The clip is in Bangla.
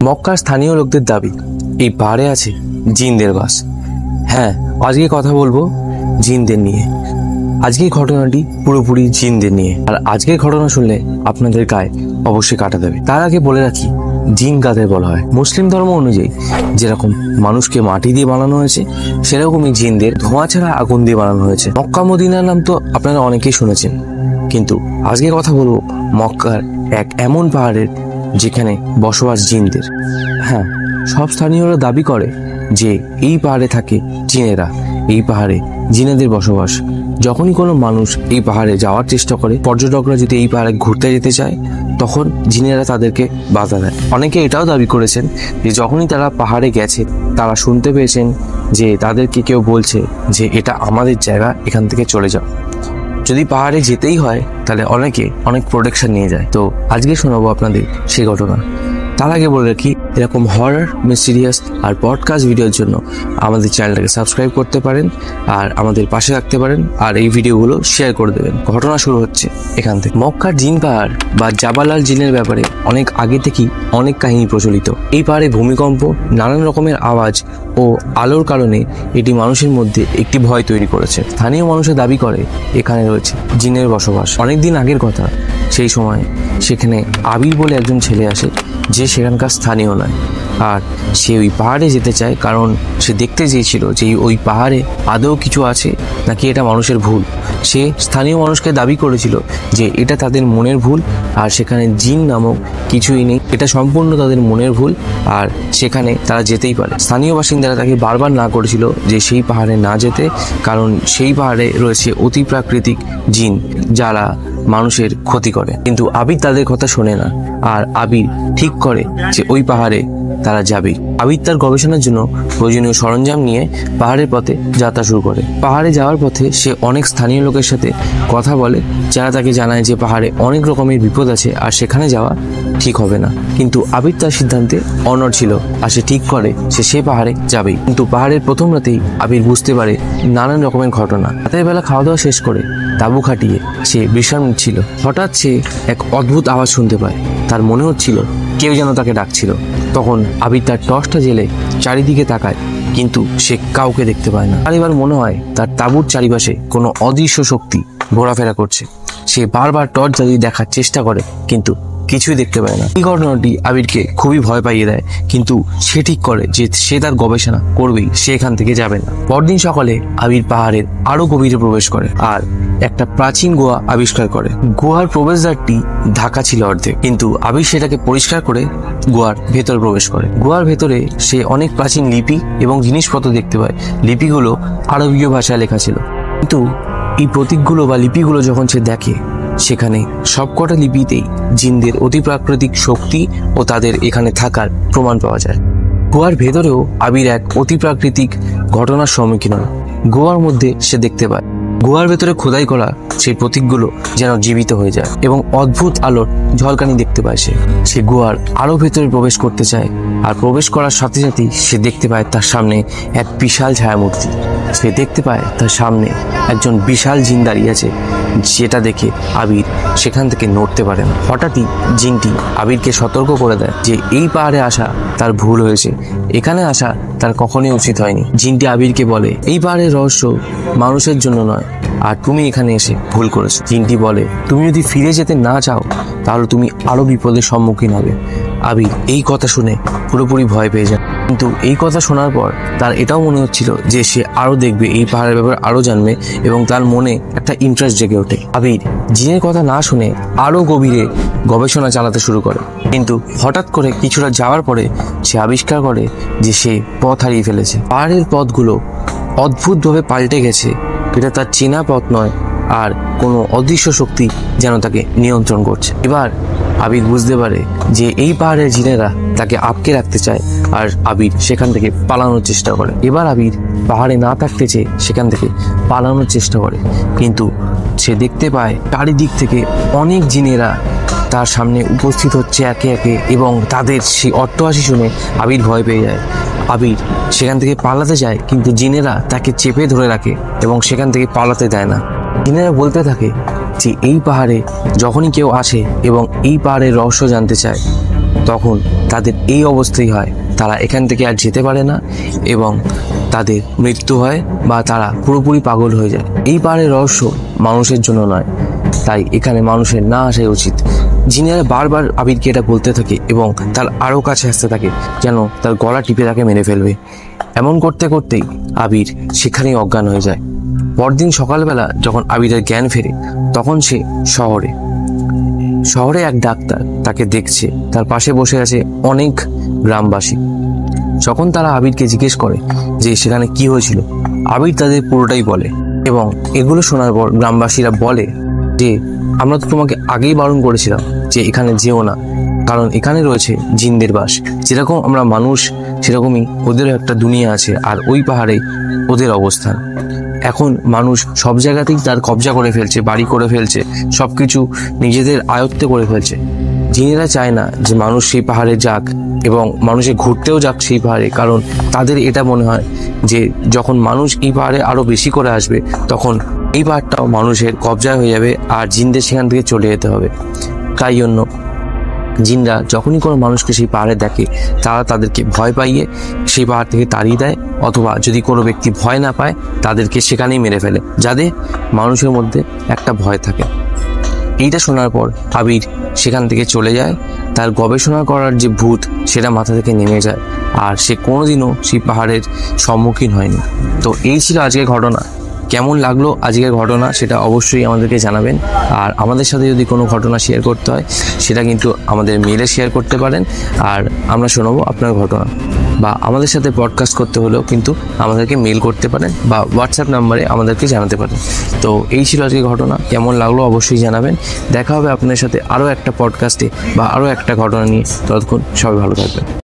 মক্কার স্থানীয় লোকদের দাবি এই পাহাড়ে আছে জিনদের বাস। হ্যাঁ, আজকে কথা বলবো জিনদের নিয়ে। আজকের ঘটনাটি পুরোপুরি জিনদের নিয়ে, আর আজকের ঘটনা শুনলে আপনাদের গায়ে অবশ্যই কাটা দেবে। তার আগে বলে রাখি, জিন কাদের বলা হয়। মুসলিম ধর্ম অনুযায়ী যেরকম মানুষকে মাটি দিয়ে বানানো হয়েছে, সেরকমই জিনদের ধোঁয়া ছাড়া আগুন দিয়ে বানানো হয়েছে। মক্কা মদিনার নাম তো আপনারা অনেকেই শুনেছেন, কিন্তু আজকে কথা বলবো মক্কার এক এমন পাহাড়ের যেখানে বসবাস জিনদের। হ্যাঁ, সব স্থানীয়রা দাবি করে যে এই পাহাড়ে থাকে জিনেরা, এই পাহাড়ে জিনেদের বসবাস। যখনই কোনো মানুষ এই পাহাড়ে যাওয়ার চেষ্টা করে, পর্যটকরা যদি এই পাহাড়ে ঘুরতে যেতে চায়, তখন জিনেরা তাদেরকে বাধা দেয়। অনেকে এটাও দাবি করেছেন যে যখনই তারা পাহাড়ে গেছে, তারা শুনতে পেয়েছেন যে তাদেরকে কেউ বলছে যে এটা আমাদের জায়গা, এখান থেকে চলে যাও। যদি পাহাড়ে যেতেই হয় তাহলে অনেকে অনেক প্রোটেকশন নিয়ে যায়। তো আজকে শোনাবো আপনাদের সেই ঘটনা। তার আগে বলে রাখি, এরকম হরর, মিস্টিরিয়াস আর পডকাস্ট ভিডিওর জন্য আমাদের চ্যানেলটাকে সাবস্ক্রাইব করতে পারেন আর আমাদের পাশে রাখতে পারেন, আর এই ভিডিওগুলো শেয়ার করে দেবেন। ঘটনা শুরু হচ্ছে এখান থেকে। মক্কার জিন পাহাড় বা জাবাল আল জিনের ব্যাপারে অনেক আগে থেকেই অনেক কাহিনী প্রচলিত। এই পাহাড়ে ভূমিকম্প, নানান রকমের আওয়াজ ও আলোর কারণে এটি মানুষের মধ্যে একটি ভয় তৈরি করেছে। স্থানীয় মানুষের দাবি করে এখানে রয়েছে জিনের বসবাস। অনেকদিন আগের কথা, সেই সময় সেখানে আবির বলে একজন ছেলে আসে, যে সেখানকার স্থানীয় নয়, আর সে ওই পাহাড়ে যেতে চায় কারণ সে দেখতে চেয়েছিল যে ওই পাহাড়ে আদৌ কিছু আছে নাকি এটা মানুষের ভুল। সে স্থানীয় মানুষকে দাবি করেছিল যে এটা তাদের মনের ভুল, আর সেখানে জিন নামক কিছুই নেই, এটা সম্পূর্ণ তাদের মনের ভুল, আর সেখানে তারা যেতেই পারে। স্থানীয় বাসিন্দারা তাকে বারবার না করেছিল যে সেই পাহাড়ে না যেতে, কারণ সেই পাহাড়ে রয়েছে অতি প্রাকৃতিক জিন যারা মানুষের ক্ষতি করে। কিন্তু আবির তাদের কথা শোনে না, আর আবির ঠিক করে যে ওই পাহাড়ে তারা যাবে। আবির তার গবেষণার জন্য প্রয়োজনীয় সরঞ্জাম নিয়ে পাহাড়ের পথে যাত্রা শুরু করে। পাহাড়ে যাওয়ার পথে সে অনেক স্থানীয় লোকের সাথে কথা বলে, যারা তাকে জানায় যে পাহাড়ে অনেক রকমের বিপদ আছে আর সেখানে যাওয়া ঠিক হবে না। কিন্তু আবির তার সিদ্ধান্তে অনড় ছিল, আর সে ঠিক করে সে পাহাড়ে যাবেই। কিন্তু পাহাড়ের প্রথম রাতেই আবির বুঝতে পারে নানান রকমের ঘটনা। রাতের বেলা খাওয়া দাওয়া শেষ করে তাঁবু খাটিয়ে সে বিশ্রাম নিচ্ছিল। হঠাৎ সে এক অদ্ভুত আওয়াজ শুনতে পায়। তার মনে হচ্ছিল কেউ যেন তাকে ডাকছিল। তখন আবির তার টর্চটা জেলে চারিদিকে তাকায়, কিন্তু সে কাউকে দেখতে পায় না। আর এবার মনে হয় তার তাঁবুর চারিপাশে কোনো অদৃশ্য শক্তি ঘোরাফেরা করছে। সে বারবার টর্চ জ্বালিয়ে দেখার চেষ্টা করে, কিন্তু কিছুই দেখতে পায় না। এই ঘটনাটি আবিরকে খুবই ভয় পাইয়ে দেয়, কিন্তু সে ঠিক করে যে সে তার গবেষণা করবেই, সে এখান থেকে যাবে না। পরদিন সকালে আবির পাহাড়ের আরো গভীরে প্রবেশ করে আর একটা প্রাচীন গুহা আবিষ্কার করে। গুহার প্রবেশদ্বারটি ঢাকা ছিল অর্ধেক, কিন্তু আবির সেটাকে পরিষ্কার করে গুহার ভেতর প্রবেশ করে। গুহার ভেতরে সে অনেক প্রাচীন লিপি এবং জিনিসপত্র দেখতে পায়। লিপিগুলো আরবীয় ভাষায় লেখা ছিল, কিন্তু এই প্রতীকগুলো বা লিপিগুলো যখন সে দেখে, সেখানে সবকটা লিপিতেই জিনদের অতি প্রাকৃতিক শক্তি ও তাদের এখানে থাকার প্রমাণ পাওয়া যায়। গুহার ভেতরেও আবির এক অতি প্রাকৃতিক ঘটনার সম্মুখীন হয়। গুহার মধ্যে সে দেখতে পায় গুহার ভেতরে খোদাই করা সেই প্রতীকগুলো যেন জীবিত হয়ে যায়, এবং অদ্ভুত আলোর ঝলকানি দেখতে পায়। সে গুহার আরো ভেতরে প্রবেশ করতে চায়, আর প্রবেশ করার সাথে সাথেই সে দেখতে পায় তার সামনে এক বিশাল ছায়ামূর্তি। সে দেখতে পায় তার সামনে একজন বিশাল জিন দাঁড়িয়ে আছে, যেটা দেখে আবির সেখান থেকে নড়তে পারে না। হঠাৎই জিনটি আবিরকে সতর্ক করে দেয় যে এই পাহাড়ে আসা তার ভুল হয়েছে, এখানে আসা তার কখনোই উচিত হয়নি। জিনটি আবিরকে বলে এই পাহাড়ের রহস্য মানুষের জন্য নয়, আর তুমি এখানে এসে ভুল করেছো। জিনটি বলে তুমি যদি ফিরে যেতে না চাও তাহলে তুমি আরো বিপদের সম্মুখীন হবে। আবির এই কথা শুনে পুরোপুরি ভয় পেয়ে যায়, কিন্তু এই কথা শোনার পর তার এটাও মনে হচ্ছিল যে সে আরো দেখবে, এই পাহাড়ের ব্যাপারে আরো জানবে, এবং তার মনে একটা ইন্টারেস্ট জেগে ওঠে। আবির জিনের কথা না শুনে আরো গভীরে গবেষণা চালাতে শুরু করে, কিন্তু হঠাৎ করে কিছুটা যাওয়ার পরে সে আবিষ্কার করে যে সে পথ হারিয়ে ফেলেছে। পাহাড়ের পথগুলো অদ্ভুতভাবে পাল্টে গেছে, এটা তার চেনা পথ নয়, আর কোনো অদৃশ্য শক্তি যেন তাকে নিয়ন্ত্রণ করছে। এবার আবির বুঝতে পারে যে এই পাহাড়ের জিনেরা তাকে আটকে রাখতে চায়, আর আবির সেখান থেকে পালানোর চেষ্টা করে। এবার আবির পাহাড়ে না থাকতে চেয়ে সেখান থেকে পালানোর চেষ্টা করে, কিন্তু সে দেখতে পায় চারিদিক থেকে অনেক জিনেরা তার সামনে উপস্থিত হচ্ছে একে একে, এবং তাদের সেই অট্টহাসি শুনে আবির ভয় পেয়ে যায়। আবির সেখান থেকে পালাতে যায়, কিন্তু জিনেরা তাকে চেপে ধরে রাখে এবং সেখান থেকে পালাতে দেয় না। জিনেরা বলতে থাকে যে এই পাহাড়ে যখনই কেউ আসে এবং এই পাহাড়ের রহস্য জানতে চায়, তখন তাদের এই অবস্থাই হয়, তারা এখান থেকে আর যেতে পারে না এবং তাদের মৃত্যু হয় বা তারা পুরোপুরি পাগল হয়ে যায়। এই পাহাড়ের রহস্য মানুষের জন্য নয়, তাই এখানে মানুষের না আসাই উচিত। জিনেরা বারবার আবিরকে এটা বলতে থাকে এবং তার আরও কাছে আসতে থাকে, যেন তার গলা টিপে তাকে মেরে ফেলবে। এমন করতে করতেই আবির সেখানেই অজ্ঞান হয়ে যায়। পরদিন সকালবেলা যখন আবিরের জ্ঞান ফেরে, তখন সে শহরে এক ডাক্তার তাকে দেখছে, তার পাশে বসে আছে অনেক গ্রামবাসী। যখন তারা আবিরকে জিজ্ঞেস করে যে সেখানে কি হয়েছিল, আবির তাদের পুরোটাই বলে এবং এগুলো শোনার পর গ্রামবাসীরা বলে যে আমরা তো তোমাকে আগেই বারণ করেছিলাম যে এখানে যেও না, কারণ এখানে রয়েছে জিনদের বাস। যেরকম আমরা মানুষ, সেরকমই ওদেরও একটা দুনিয়া আছে, আর ওই পাহাড়ে ওদের অবস্থান। এখন মানুষ সব জায়গাতেই তার কবজা করে ফেলছে, বাড়ি করে ফেলছে, সব কিছু নিজেদের আয়ত্তে করে ফেলছে। জিনেরা চায় না যে মানুষ সেই পাহাড়ে যাক এবং মানুষে ঘুরতেও যাক সেই পাহাড়ে, কারণ তাদের এটা মনে হয় যে যখন মানুষ এই পাহাড়ে আরও বেশি করে আসবে, তখন এই পাহাড়টাও মানুষের কবজায় হয়ে যাবে আর জিনদের সেখান থেকে চলে যেতে হবে। তাই জন্য জিনরা যখনই কোনো মানুষকে সেই পাহাড়ে দেখে, তারা তাদেরকে ভয় পাইয়ে সেই পাহাড় থেকে তাড়িয়ে দেয়, অথবা যদি কোনো ব্যক্তি ভয় না পায় তাদেরকে সেখানেই মেরে ফেলে, যাতে মানুষের মধ্যে একটা ভয় থাকে। এইটা শোনার পর আবির সেখান থেকে চলে যায়। তার গবেষণা করার যে ভূত, সেটা মাথা থেকে নেমে যায়, আর সে কোনোদিনও সেই পাহাড়ের সম্মুখীন হয়নি। তো এই ছিল আজকের ঘটনা। কেমন লাগলো আজকের ঘটনা সেটা অবশ্যই আমাদেরকে জানাবেন। আর আমাদের সাথে যদি কোনো ঘটনা শেয়ার করতে হয়, সেটা কিন্তু আমাদের মেলে শেয়ার করতে পারেন, আর আমরা শোনাবো আপনার ঘটনা। বা আমাদের সাথে পডকাস্ট করতে হলেও কিন্তু আমাদেরকে মেল করতে পারেন বা হোয়াটসঅ্যাপ নাম্বারে আমাদেরকে জানাতে পারেন। তো এই ছিল আজকের ঘটনা। কেমন লাগলো অবশ্যই জানাবেন। দেখা হবে আপনাদের সাথে আরও একটা পডকাস্টে বা আরও একটা ঘটনা নিয়ে। ততক্ষণ সবাই ভালো থাকবেন।